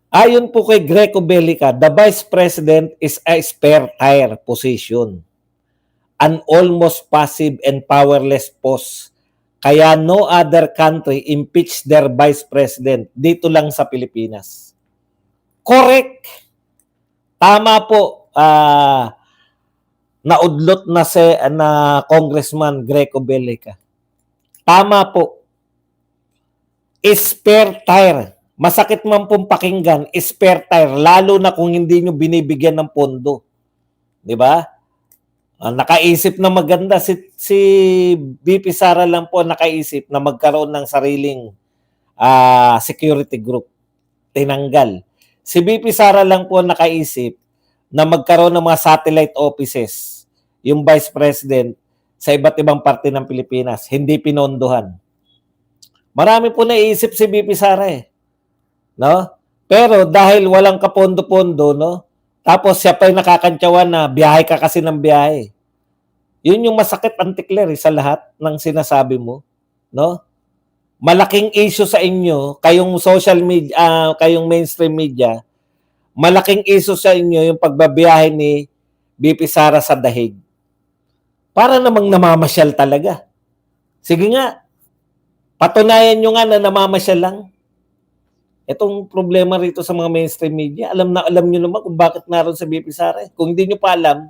Ayon po kay Greco Bellica, the Vice President is a spare tire position, an almost passive and powerless post. Kaya no other country impeach their Vice President dito lang sa Pilipinas. Correct. Tama po. Naudlot na Congressman Greco Bellica. Tama po. Spare tire. Masakit man pong pakinggan, spare tire, lalo na kung hindi nyo binibigyan ng pondo. Di ba? Nakaisip na maganda. Si BP Sara lang po nakaisip na magkaroon ng sariling security group. Tinanggal. Si BP Sara lang po nakaisip na magkaroon ng mga satellite offices yung Vice President sa iba't ibang parte ng Pilipinas. Hindi pinondohan. Marami po naiisip si BP Sara eh. No? Pero dahil walang kapondo-pondo, no? Tapos siya pa yung nakakantyawan na biyahe ka kasi ng biyahe. Yun yung masakit, Antikler, sa lahat ng sinasabi mo. No? Malaking issue sa inyo, kayong social media, kayong mainstream media, malaking issue sa inyo yung pagbabiyahe ni BP Sara sa Dahig. Para namang namamasyal talaga. Sige nga, patunayan nyo nga na namamasyal lang. Itong problema rito sa mga mainstream media, alam nyo naman kung bakit naroon sa BP Sara. Kung hindi nyo pa alam,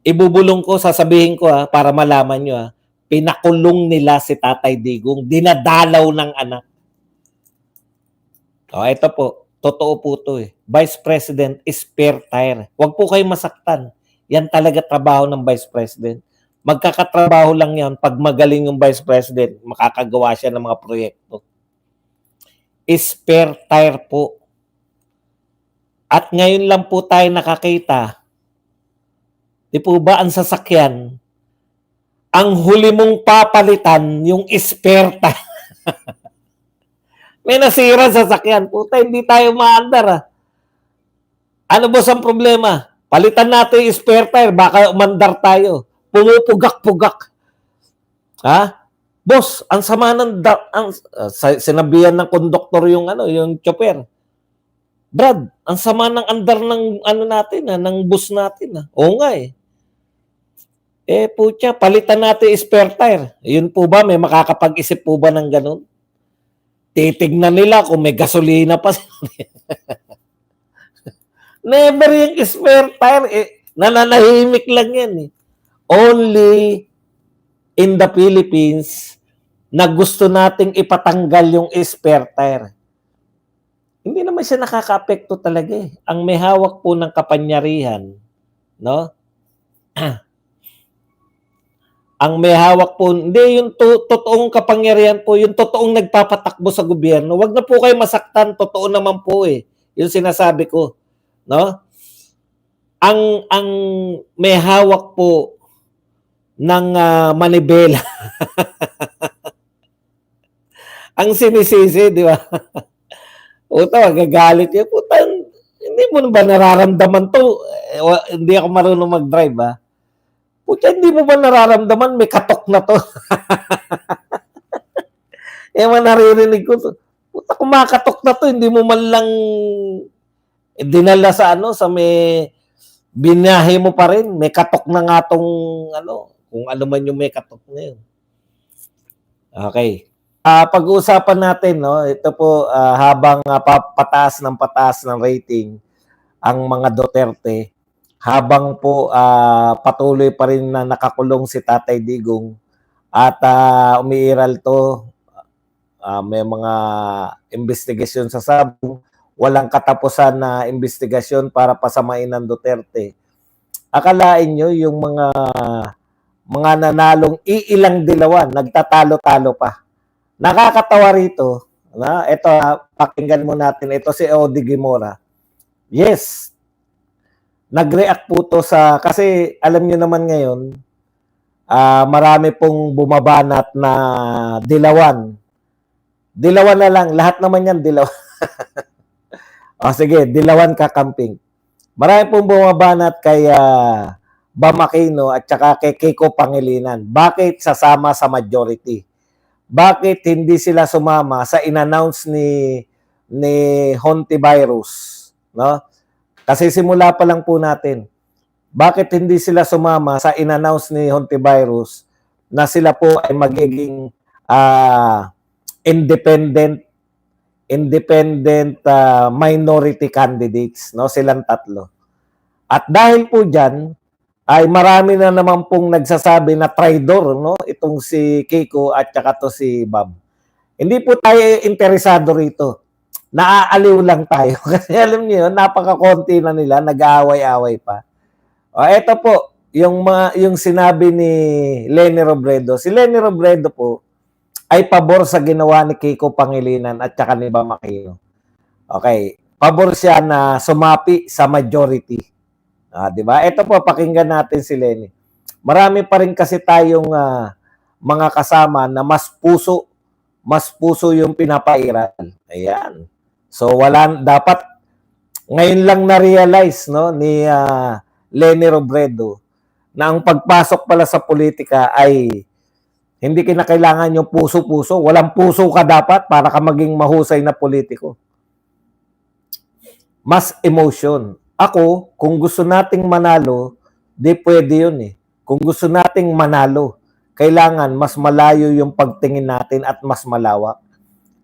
ibubulong ko, sasabihin ko para malaman nyo pinakulong nila si Tatay Digong, dinadalaw ng anak. Ito po, totoo po ito Vice President is spare tire. Huwag po kayong masaktan. Yan talaga trabaho ng Vice President. Magkakatrabaho lang yan pag magaling yung Vice President, makakagawa siya ng mga proyekto. Spare tire po. At ngayon lang po tayo nakakita, di po ba ang sasakyan, ang huli mong papalitan yung spare tire. May nasira sa sasakyan. Puta, hindi tayo maandar Ano ba ang problema? Palitan natin yung spare tire, baka umandar tayo. Pumupugak-pugak. Boss, ang sama ng sinabihan ng konduktor yung chopper. Brad, ang sama ng andar ng natin ng bus natin Oo nga putya, palitan natin spare tire. Yun po ba, may makakapag-isip po ba ng ganun? Titignan nila kung may gasolina pa. Never yung spare tire. Nananahimik lang yan Only in the Philippines na gusto nating ipatanggal yung spare tire. Hindi naman siya nakaka-apekto talaga Ang may hawak po ng kapangyarihan, no? Ang may hawak po, hindi yung totoong kapangyarihan po, yung totoong nagpapatakbo sa gobyerno. Huwag na po kayo masaktan, totoo naman po yung sinasabi ko, no? Ang may hawak po ng manibela. Ang sinisisi, di ba? Puta, magagalit yun. Puta, hindi mo ba nararamdaman to? Hindi ako marunong mag-drive, Puta, hindi mo ba nararamdaman may katok na to? Naririnig ko to. Puta, kumakatok na to, hindi mo man lang dinala sa sa may binahe mo pa rin. May katok na nga tong kung ano man yung may katok na yun. Okay. Pag-uusapan natin, ito po habang pataas ng rating ang mga Duterte, habang po patuloy pa rin na nakakulong si Tatay Digong at umiiral to, may mga investigasyon sa sabong, walang katapusan na investigasyon para pasamain ng Duterte. Akalain nyo yung mga nanalong iilang dilawan, nagtatalo-talo pa. Nakakatawa rito, ito pakinggan mo natin, ito si Odi Guimora. Yes, nag-react po to kasi alam nyo naman ngayon, marami pong bumabanat na dilawan. Dilawan na lang, lahat naman yan dilawan. Sige, dilawan kakamping. Marami pong bumabanat kay Bam Aquino at saka kay Kiko Pangilinan. Bakit sasama sa majority? Bakit hindi sila sumama sa in-announce ni ni Hontivirus, no? Kasi simula pa lang po natin, bakit hindi sila sumama sa in-announce ni Hontivirus na sila po ay magiging independent minority candidates, no? Silang tatlo. At dahil po diyan ay marami na naman pong nagsasabi na traitor, no? Itong si Kiko at saka to si Bob. Hindi po tayo interesado rito. Naaaliw lang tayo. Kasi alam niyo, napaka-konti na nila, nag-aaway-away pa. O, eto po, yung sinabi ni Leni Robredo. Si Leni Robredo po ay pabor sa ginawa ni Kiko Pangilinan at saka ni Bam Aquino. Okay. Pabor siya na sumapi sa majority. Di ba? Ito po, pakinggan natin si Leni. Marami pa rin kasi tayong mga kasama na mas puso yung pinapairal. Ayan. So dapat ngayon lang na-realize, no, ni Leni Robredo na ang pagpasok pala sa politika ay hindi kinakailangan yung puso-puso. Walang puso ka dapat para ka maging mahusay na politiko. Mas emotion. Ako, kung gusto nating manalo, di pwede yun eh. Kung gusto nating manalo, kailangan mas malayo yung pagtingin natin at mas malawak.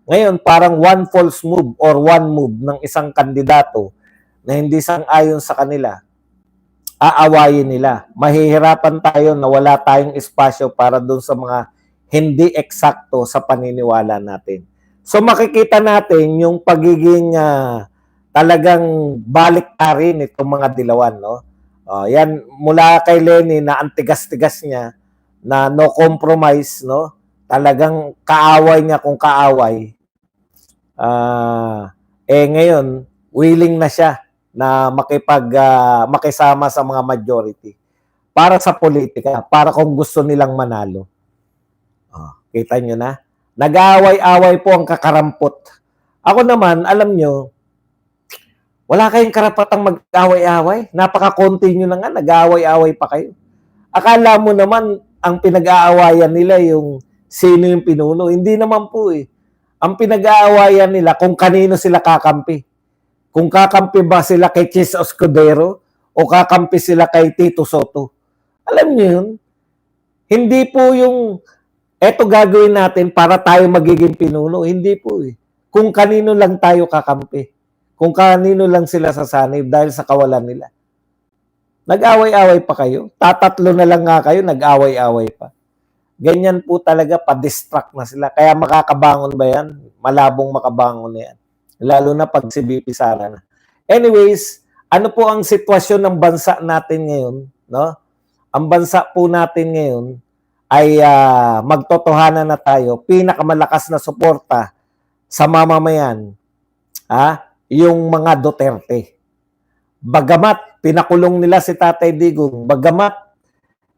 Ngayon, parang one false move or one move ng isang kandidato na hindi sang-ayon sa kanila, aawayin nila. Mahihirapan tayo na wala tayong espasyo para doon sa mga hindi eksakto sa paniniwala natin. So makikita natin yung pagiging talagang baliktarin itong mga dilawan, no? Yan mula kay Leni na ang tigas-tigas niya na no compromise, no? Talagang kaaway niya kung kaaway. Ngayon willing na siya na makisama sa mga majority para sa politika, para kung gusto nilang manalo. Kita nyo na? Nag-aaway-away po ang kakarampot. Ako naman, alam nyo, wala kayong karapatang mag-aaway-away. Napaka-konti nyo na nga, nag-aaway-away pa kayo. Akala mo naman, ang pinag-aawayan nila yung sino yung pinuno. Hindi naman po eh. Ang pinag-aawayan nila kung kanino sila kakampi. Kung kakampi ba sila kay Chis Escudero o kakampi sila kay Tito Soto. Alam niyo yun? Hindi po yung eto gagawin natin para tayo magiging pinuno. Hindi po eh. Kung kanino lang tayo kakampi. Kung kanino lang sila sasanib dahil sa kawalan nila. Nag-away-away pa kayo. Tatatlo na lang nga kayo, nag-away-away pa. Ganyan po talaga, pa-distract na sila. Kaya makakabangon ba yan? Malabong makabangon na yan. Lalo na pag si BP Sara na. Anyways, ano po ang sitwasyon ng bansa natin ngayon? No? Ang bansa po natin ngayon ay magtotohanan na tayo. Pinakamalakas na suporta sa mamamayan, yung mga Duterte. Bagamat pinakulong nila si Tatay Digong, bagamat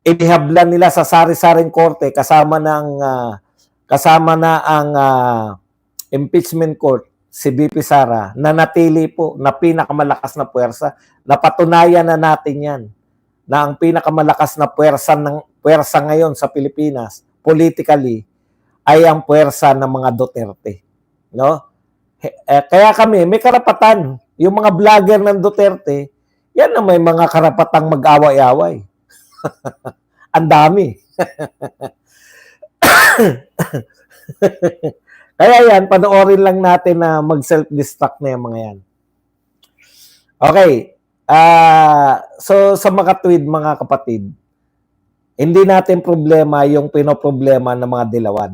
inihablan nila sa sari-saring korte kasama na ang impeachment court si BP Sara, na natili po na pinakamalakas na puwersa. Napatunayan na natin yan na ang pinakamalakas na puwersa ngayon sa Pilipinas politically ay ang puwersa ng mga Duterte, no? Kaya kami may karapatan, yung mga vlogger ng Duterte, yan na may mga karapatang mag-away-away. Ang dami. Kaya yan, panoorin lang natin na mag-self-destruct na yung mga yan. Okay. So, sa makatwid, mga kapatid, hindi natin problema yung pinoproblema ng mga dilawan.